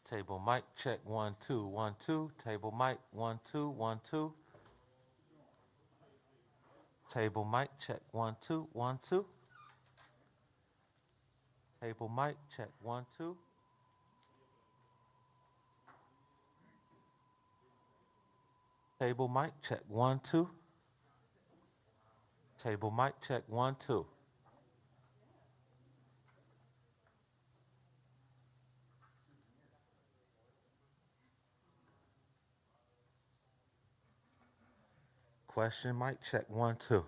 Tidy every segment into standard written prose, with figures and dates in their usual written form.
Table mic check 1 2 1 2. Table mic 1 2 1 2. Table mic check 1 2 1 2. Table mic check 1 2. Table mic check 1 2. Table mic check 1 2. Question mic check 1 2.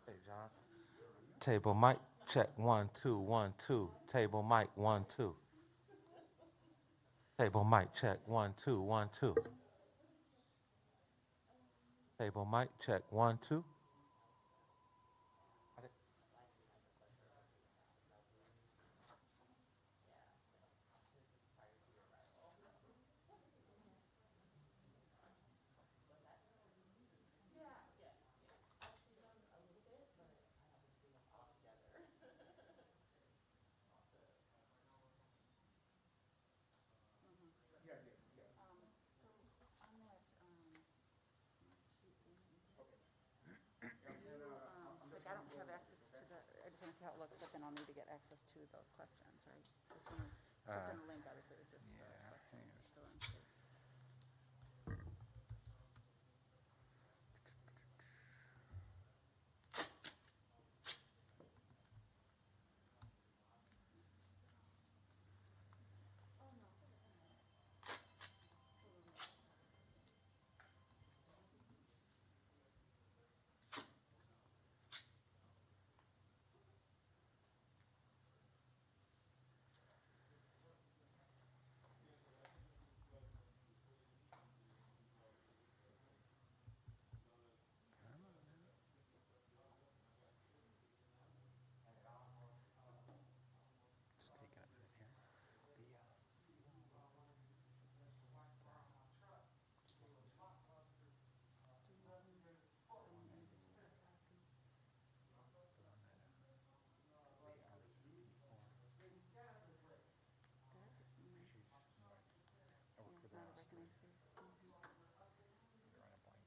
Hey, John. Table mic check 1 2 1 2. Table mic 1 2. Table mic check 1 2 1 2. Table mic check 1 2. Like I don't have access to the, I just want to see how it looks, but then I'll need to get access to those questions, right? This one, clicked on the link, obviously, it was just the questions. Fill in space. Just taking a minute here. I worked with Yeah, last recognize week. space. Drawing a blank on her name. She talked to that one, she talked to the interviewing people about herself. Like she knew them, she talked to the interviewing people, went and talked to them and didn't know anything else. What's that?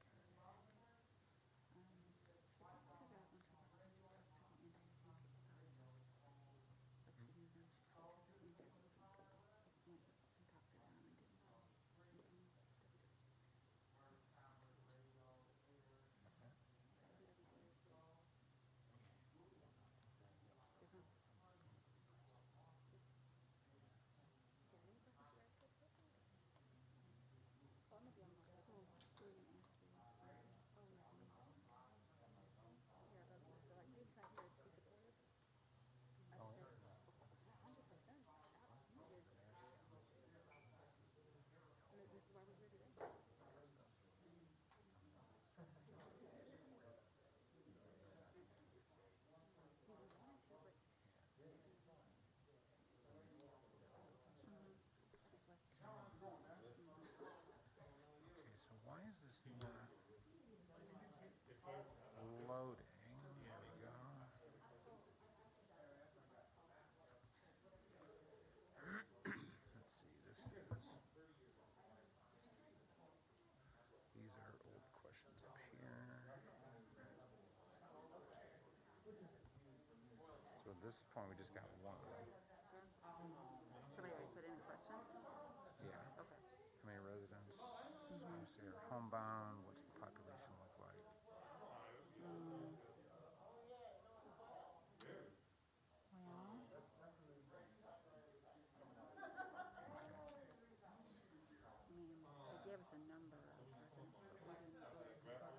Different. Oh, maybe I'm not. Oh, we didn't ask you. Oh, yeah, I know. Yeah, but like, Dave's not here. Is he supportive? I Oh, said, yeah. 100%. Stop. He is. And this is why we're here today. He wanted to, but. Okay, so why is this not loading? Here we go. Let's see, this is. These are old questions up here. So at this point, we just got one. Somebody already put in a question? Yeah. Okay. How many residents obviously are homebound? What's the population look like? Well, Okay. I mean, they gave us a number of residents, but we didn't.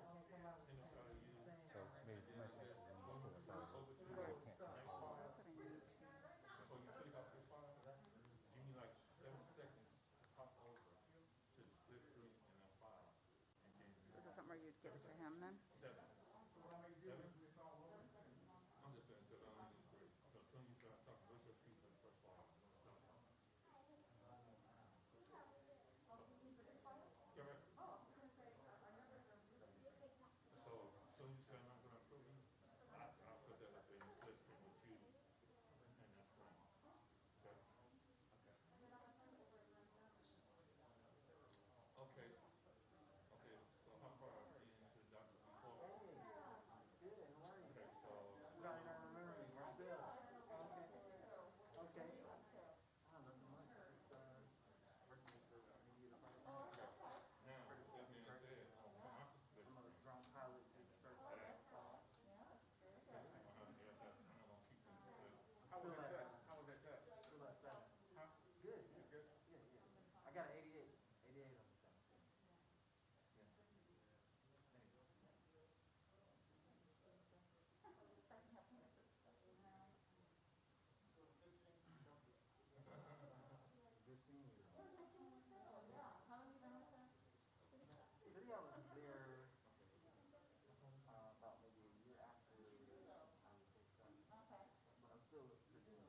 To him then? I'm just saying, so I only need three. So as soon as you start talking, what's your key for the first slide? Correct. So soon as you say I'm not gonna approve you, I'll put that up there in the split screen with you and that screen. Okay? Okay. Okay, so how far into the doctor before? Good, how are you? Okay, so You probably don't remember me, Marcel. Okay. Oh, nothing much. Just working with the media department. now, that being said, come off the split I'm a screen. drone pilot to start the fall. Since we went out there, I'm not gonna keep them split. How was that test? How was that test? Still at 7. Huh? Good. It's good? Yeah. I got an 88. 88 on the 7. Good seeing you. City, I was there about maybe a year after I was so son. But I'm still pretty new.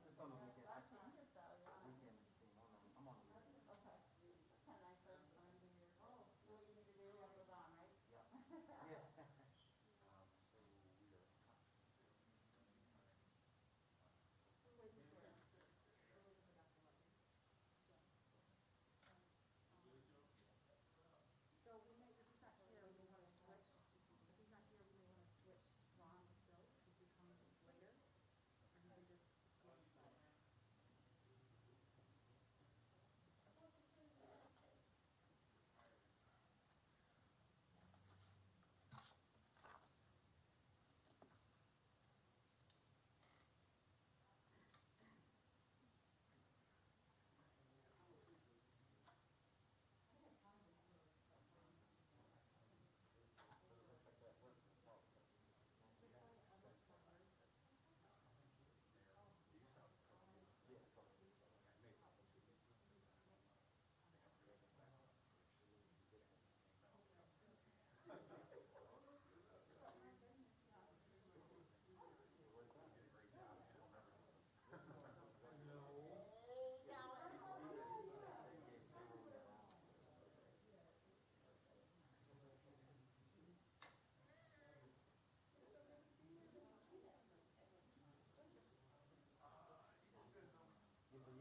Just on the weekend. Actually, weekend team. I'm on the weekend. Yeah. So we are. So we may, if he's not here, we may want to switch. If he's not here, we may want to switch Ron with Phil because he comes later. Or he can just go inside.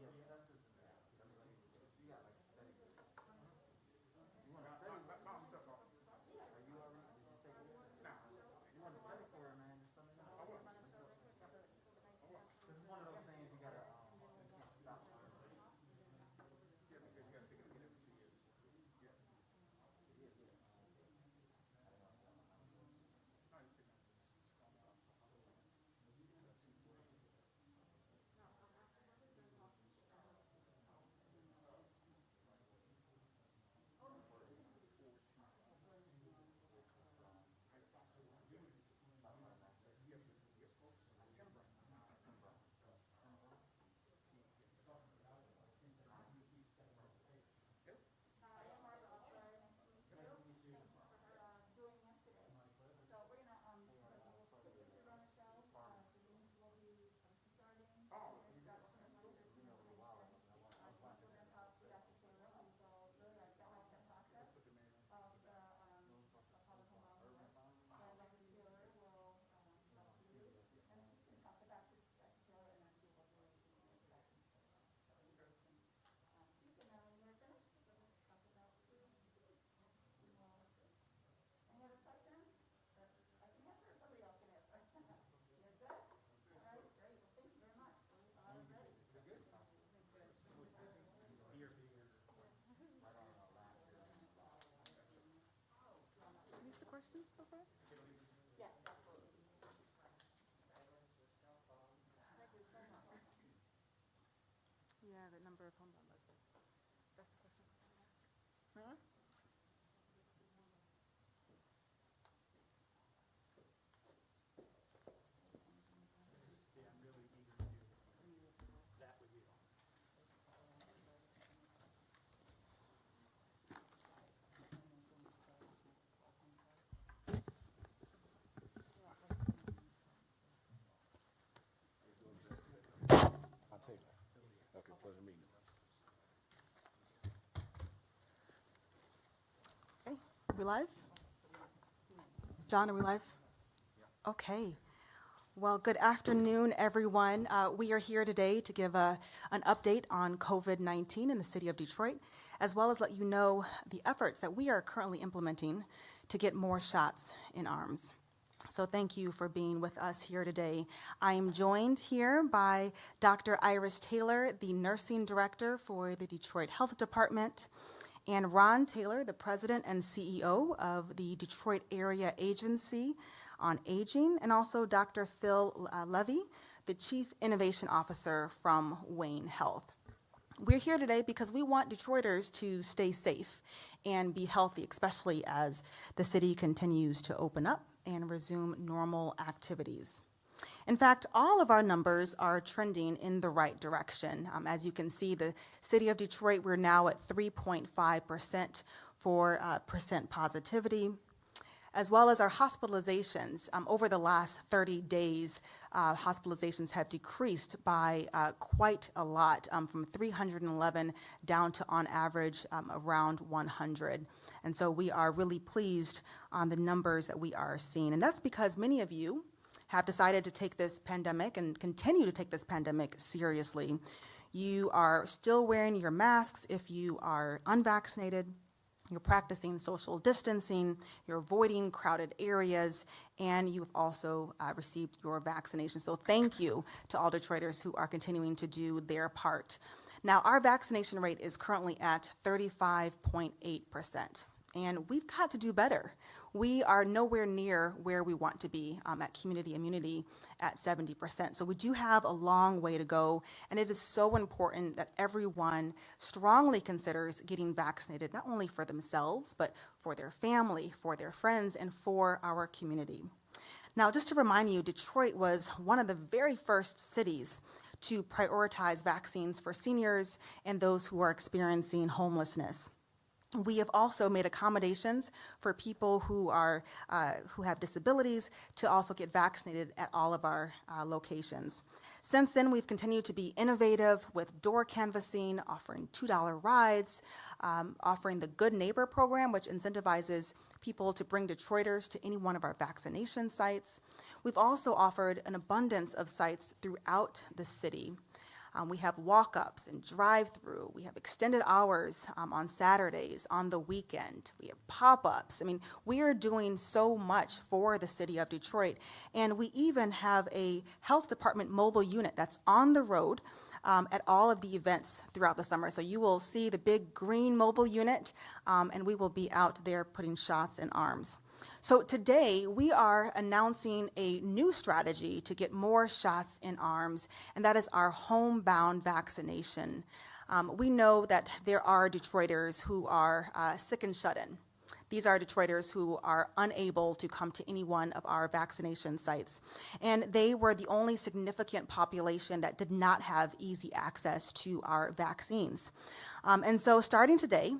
Yeah, that's just. You got like a study group. You want to study? I'll step off. Are you already? Did you take it? Nah. You want to study for it, man? Just let me know. I will. This is one of those things you gotta you can't stop. Yeah, because you gotta take it again every 2 years. Yeah. I just take it. Just call me up. Yes, sir. Yes, folks. Tim Brown. Yep. Joining us today. So we're gonna quickly run a show. Denise will be starting. Oh. Introduction of my business. We're gonna talk to Dr. Taylor, who's all really our step-by-step process Put the man on. of the public homebound work. So Dr. Taylor will talk to you, and she's gonna talk about Dr. Taylor, and then she will really back. So you can speak, and then when we're finished, we'll just talk about any other questions that I can answer, or somebody else can answer? You guys good? All right, great. Well, thank you very much. Ready? These the questions so far? Yes, absolutely. Yeah, the number of homebound residents. That's the question I'm gonna ask. Huh? Yeah, I'm really eager to do that with you. Are we live? John, are we live? Okay. Well, good afternoon, everyone. We are here today to give an update on COVID-19 in the city of Detroit, as well as let you know the efforts that we are currently implementing to get more shots in arms. So thank you for being with us here today. I am joined here by Dr. Iris Taylor, the nursing director for the Detroit Health Department, and Ron Taylor, the president and CEO of the Detroit Area Agency on Aging, and also Dr. Phil Levy, the chief innovation officer from Wayne Health. We're here today because we want Detroiters to stay safe and be healthy, especially as the city continues to open up and resume normal activities. In fact, all of our numbers are trending in the right direction. As you can see, the city of Detroit, we're now at 3.5% for percent positivity, as well as our hospitalizations. Over the last 30 days, hospitalizations have decreased by quite a lot, from 311 down to, on average, around 100. And so we are really pleased on the numbers that we are seeing. And that's because many of you have decided to take this pandemic and continue to take this pandemic seriously. You are still wearing your masks if you are unvaccinated. You're practicing social distancing, you're avoiding crowded areas, and you've also received your vaccination. So thank you to all Detroiters who are continuing to do their part. Now, our vaccination rate is currently at 35.8%, and we've got to do better. We are nowhere near where we want to be at community immunity at 70%. So we do have a long way to go, and it is so important that everyone strongly considers getting vaccinated, not only for themselves, but for their family, for their friends, and for our community. Now, just to remind you, Detroit was one of the very first cities to prioritize vaccines for seniors and those who are experiencing homelessness. We have also made accommodations for people who have disabilities to also get vaccinated at all of our locations. Since then, we've continued to be innovative with door canvassing, offering $2 rides, offering the Good Neighbor program, which incentivizes people to bring Detroiters to any one of our vaccination sites. We've also offered an abundance of sites throughout the city. We have walk-ups and drive-through. We have extended hours on Saturdays, on the weekend. We have pop-ups. I mean, we are doing so much for the city of Detroit. And we even have a health department mobile unit that's on the road at all of the events throughout the summer. So you will see the big green mobile unit, and we will be out there putting shots in arms. So today, we are announcing a new strategy to get more shots in arms, and that is our homebound vaccination. We know that there are Detroiters who are sick and shut in. These are Detroiters who are unable to come to any one of our vaccination sites. And they were the only significant population that did not have easy access to our vaccines. And so starting today,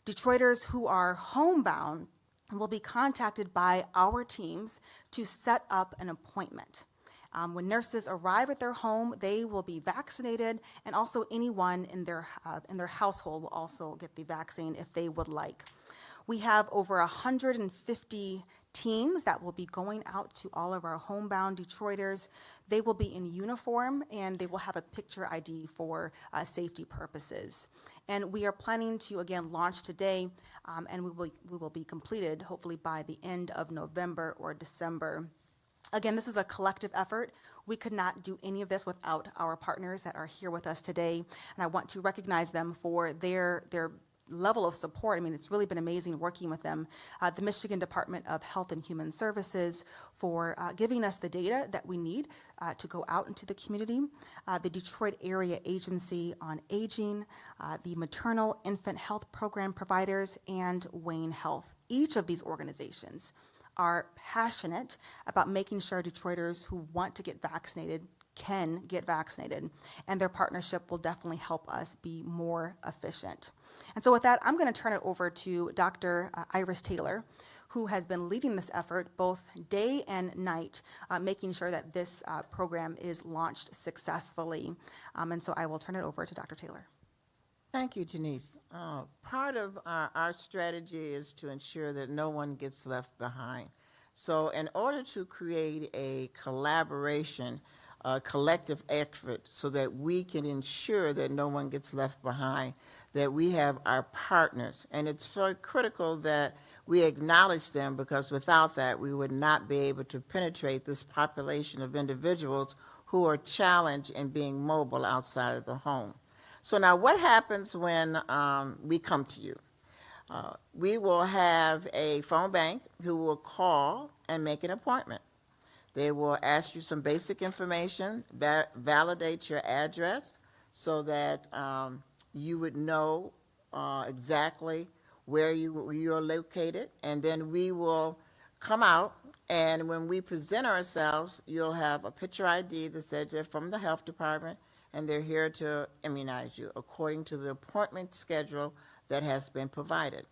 Detroiters who are homebound will be contacted by our teams to set up an appointment. When nurses arrive at their home, they will be vaccinated, and also anyone in their household will also get the vaccine if they would like. We have over 150 teams that will be going out to all of our homebound Detroiters. They will be in uniform, and they will have a picture ID for safety purposes. And we are planning to, again, launch today, and we will be completed, hopefully, by the end of November or December. Again, this is a collective effort. We could not do any of this without our partners that are here with us today, and I want to recognize them for their level of support. I mean, it's really been amazing working with them. The Michigan Department of Health and Human Services for giving us the data that we need to go out into the community. The Detroit Area Agency on Aging, the Maternal Infant Health Program providers, and Wayne Health. Each of these organizations are passionate about making sure Detroiters who want to get vaccinated can get vaccinated, and their partnership will definitely help us be more efficient. And so with that, I'm going to turn it over to Dr. Iris Taylor, who has been leading this effort both day and night, making sure that this program is launched successfully. And so I will turn it over to Dr. Taylor. Thank you, Denise. Part of our strategy is to ensure that no one gets left behind. So in order to create a collaboration, a collective effort, so that we can ensure that no one gets left behind, that we have our partners. And it's very critical that we acknowledge them, because without that, we would not be able to penetrate this population of individuals who are challenged in being mobile outside of the home. So now what happens when we come to you? We will have a phone bank who will call and make an appointment. They will ask you some basic information, validate your address so that you would know exactly where you are located, and then we will come out, and when we present ourselves, you'll have a picture ID that says they're from the health department and they're here to immunize you according to the appointment schedule that has been provided.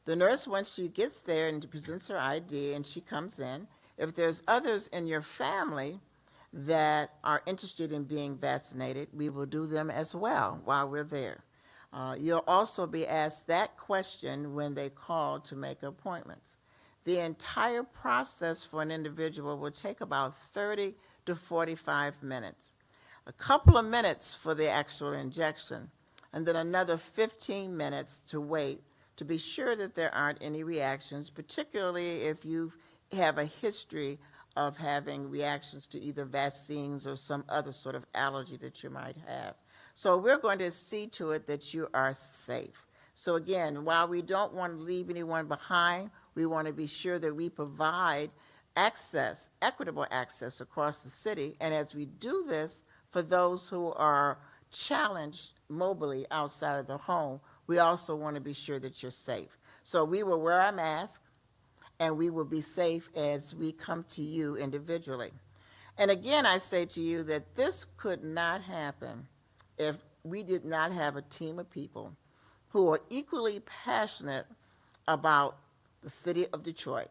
The nurse, once she gets there and presents her ID and she comes in, if there's others in your family that are interested in being vaccinated, we will do them as well while we're there. You'll also be asked that question when they call to make appointments. The entire process for an individual will take about 30 to 45 minutes. A couple of minutes for the actual injection, and then another 15 minutes to wait to be sure that there aren't any reactions, particularly if you have a history of having reactions to either vaccines or some other sort of allergy that you might have. So we're going to see to it that you are safe. So again, while we don't want to leave anyone behind, we want to be sure that we provide access, equitable access across the city. And as we do this, for those who are challenged mobily outside of the home, we also want to be sure that you're safe. So we will wear our mask, and we will be safe as we come to you individually. And again, I say to you that this could not happen if we did not have a team of people who are equally passionate about the city of Detroit,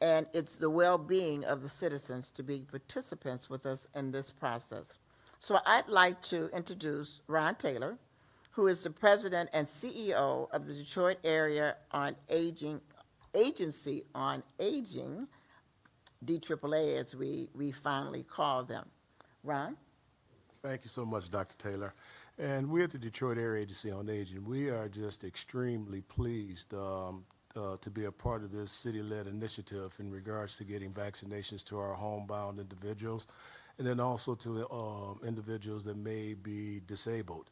and it's the well-being of the citizens to be participants with us in this process. So I'd like to introduce Ron Taylor, who is the president and CEO of the Detroit Area on Aging, Agency on Aging, DAAA as we finally call them. Ron? Thank you so much, Dr. Taylor. And we at the Detroit Area Agency on Aging, we are just extremely pleased to be a part of this city-led initiative in regards to getting vaccinations to our homebound individuals, and then also to individuals that may be disabled.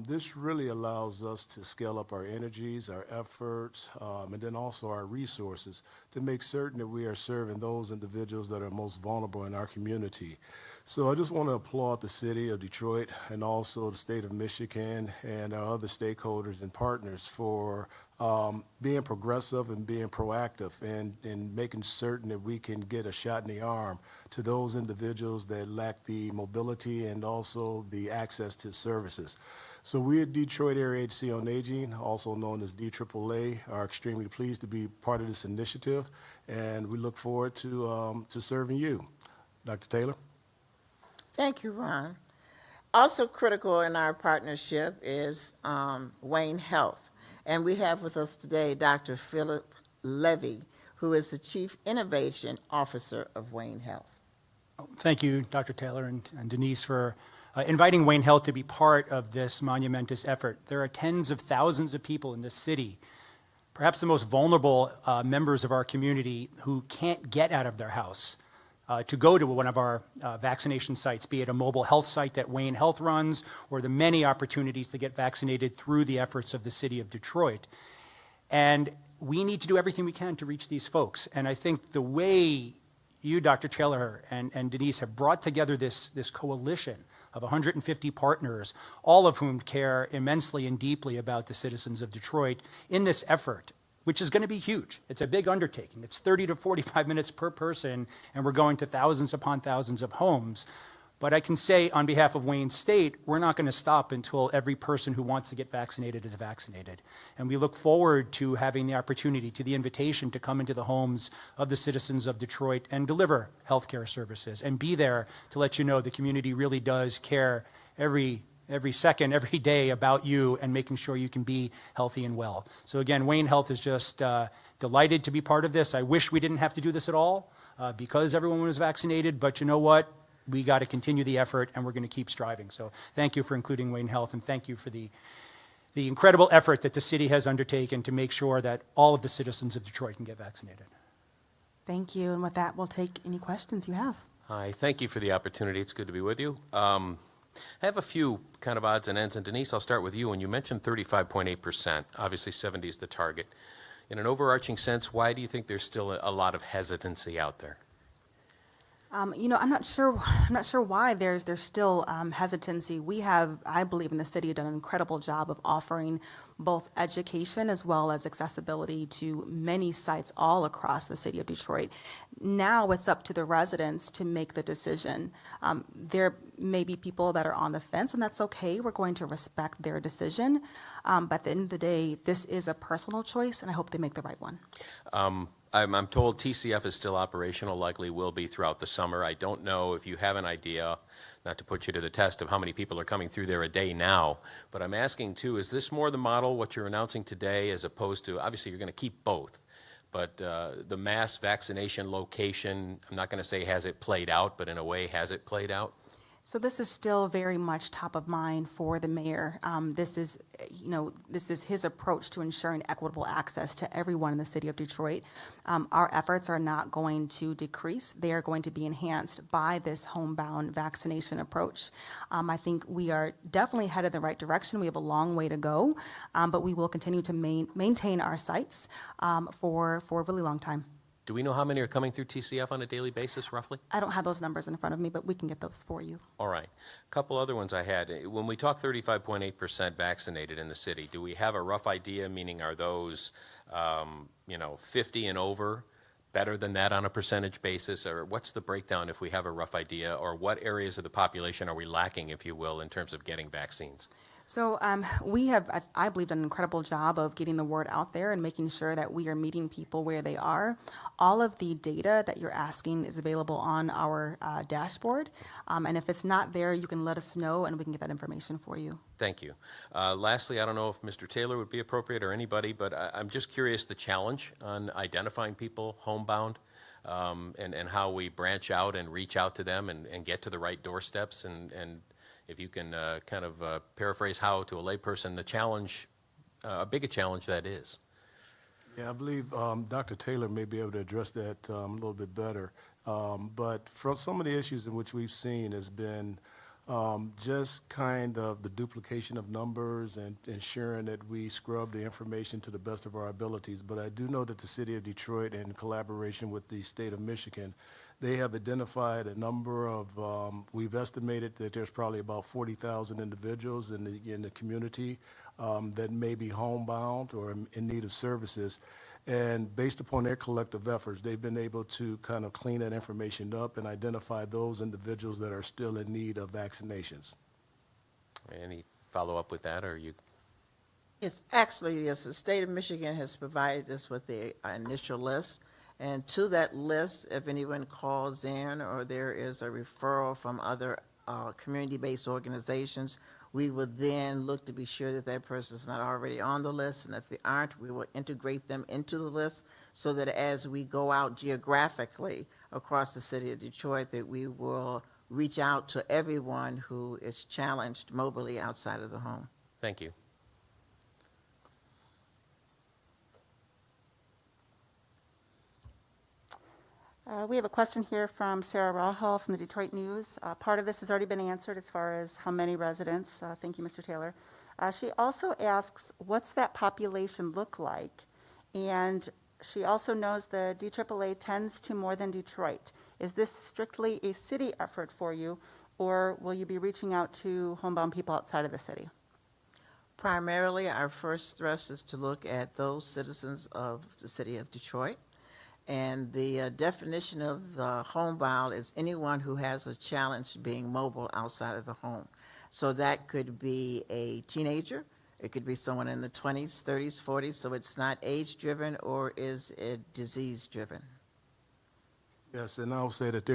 This really allows us to scale up our energies, our efforts, and then also our resources to make certain that we are serving those individuals that are most vulnerable in our community. So I just want to applaud the city of Detroit and also the state of Michigan and our other stakeholders and partners for being progressive and being proactive and making certain that we can get a shot in the arm to those individuals that lack the mobility and also the access to services. So we at Detroit Area Agency on Aging, also known as DAAA, are extremely pleased to be part of this initiative, and we look forward to serving you. Dr. Taylor? Thank you, Ron. Also critical in our partnership is Wayne Health. And we have with us today Dr. Phillip Levy, who is the Chief Innovation Officer of Wayne Health. Thank you, Dr. Taylor and Denise, for inviting Wayne Health to be part of this monumentous effort. There are tens of thousands of people in this city, perhaps the most vulnerable members of our community, who can't get out of their house to go to one of our vaccination sites, be it a mobile health site that Wayne Health runs, or the many opportunities to get vaccinated through the efforts of the city of Detroit. And we need to do everything we can to reach these folks. And I think the way you, Dr. Taylor, and Denise have brought together this coalition of 150 partners, all of whom care immensely and deeply about the citizens of Detroit in this effort, which is going to be huge. It's a big undertaking. It's 30 to 45 minutes per person, and we're going to thousands upon thousands of homes. But I can say on behalf of Wayne State, we're not going to stop until every person who wants to get vaccinated is vaccinated. And we look forward to having the opportunity, to the invitation to come into the homes of the citizens of Detroit and deliver healthcare services and be there to let you know the community really does care every every second, every day about you and making sure you can be healthy and well. So again, Wayne Health is just delighted to be part of this. I wish we didn't have to do this at all because everyone was vaccinated, but you know what? We got to continue the effort, and we're going to keep striving. So thank you for including Wayne Health, and thank you for the incredible effort that the city has undertaken to make sure that all of the citizens of Detroit can get vaccinated. Thank you, and with that, we'll take any questions you have. Hi, thank you for the opportunity. It's good to be with you. I have a few kind of odds and ends, and Denise, I'll start with you. When you mentioned 35.8%, obviously 70 is the target. In an overarching sense, why do you think there's still a lot of hesitancy out there? You know, I'm not sure why there's still hesitancy. We have, I believe, in the city, done an incredible job of offering both education as well as accessibility to many sites all across the city of Detroit. Now it's up to the residents to make the decision. There may be people that are on the fence, and that's okay. We're going to respect their decision. But at the end of the day, this is a personal choice, and I hope they make the right one. I'm told TCF is still operational, likely will be throughout the summer. I don't know if you have an idea, not to put you to the test, of how many people are coming through there a day now, but I'm asking too, is this more the model, what you're announcing today, as opposed to, obviously you're going to keep both, but the mass vaccination location, I'm not going to say has it played out, but in a way, has it played out? So this is still very much top of mind for the mayor. This is his approach to ensuring equitable access to everyone in the city of Detroit. Our efforts are not going to decrease. They are going to be enhanced by this homebound vaccination approach. I think we are definitely headed in the right direction. We have a long way to go, but we will continue to maintain our sites for a really long time. Do we know how many are coming through TCF on a daily basis, roughly? I don't have those numbers in front of me, but we can get those for you. All right. A couple other ones I had. When we talk 35.8% vaccinated in the city, do we have a rough idea, meaning are those, 50 and over, better than that on a percentage basis? Or what's the breakdown, if we have a rough idea? Or what areas of the population are we lacking, if you will, in terms of getting vaccines? So we have, I believe, done an incredible job of getting the word out there and making sure that we are meeting people where they are. All of the data that you're asking is available on our dashboard. And if it's not there, you can let us know and we can get that information for you. Thank you. Lastly, I don't know if Mr. Taylor would be appropriate or anybody, but I'm just curious the challenge on identifying people homebound and how we branch out and reach out to them and get to the right doorsteps and if you can kind of paraphrase how, to a layperson, the challenge, a big a challenge that is. Yeah, I believe Dr. Taylor may be able to address that a little bit better. But from some of the issues in which we've seen has been just kind of the duplication of numbers and ensuring that we scrub the information to the best of our abilities. But I do know that the city of Detroit, in collaboration with the state of Michigan, they have identified a number of, we've estimated that there's probably about 40,000 individuals in the community that may be homebound or in need of services. And based upon their collective efforts, they've been able to kind of clean that information up and identify those individuals that are still in need of vaccinations. Any follow-up with that, or you? Yes, actually, yes, the state of Michigan has provided us with the initial list. And to that list, if anyone calls in or there is a referral from other community-based organizations, we will then look to be sure that that person is not already on the list. And if they aren't, we will integrate them into the list so that as we go out geographically across the city of Detroit, that we will reach out to everyone who is challenged mobily outside of the home. Thank you. We have a question here from Sarah Rahal from the Detroit News. Part of this has already been answered as far as how many residents. Thank you, Mr. Taylor. She also asks, what's that population look like? And she also knows the DAAA tends to more than Detroit. Is this strictly a city effort for you, or will you be reaching out to homebound people outside of the city? Primarily, our first thrust is to look at those citizens of the city of Detroit. And the definition of homebound is anyone who has a challenge being mobile outside of the home. So that could be a teenager, it could be someone in the 20s, 30s, 40s, so it's not age-driven or is it disease-driven. Yes, and I'll say that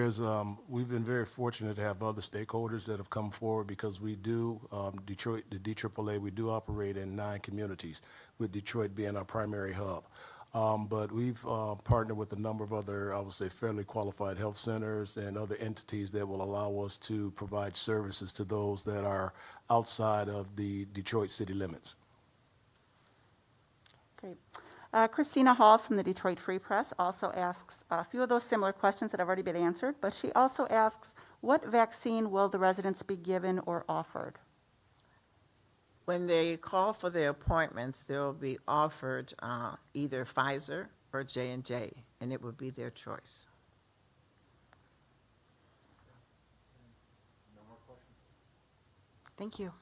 we've been very fortunate to have other stakeholders that have come forward because we do, Detroit, the DAAA, we do operate in 9 communities, with Detroit being our primary hub. But we've partnered with a number of other, I would say, fairly qualified health centers and other entities that will allow us to provide services to those that are outside of the Detroit city limits. Great. Christina Hall from the Detroit Free Press also asks a few of those similar questions that have already been answered, but she also asks, what vaccine will the residents be given or offered? When they call for their appointments, they'll be offered either Pfizer or J&J, and it would be their choice. Thank you.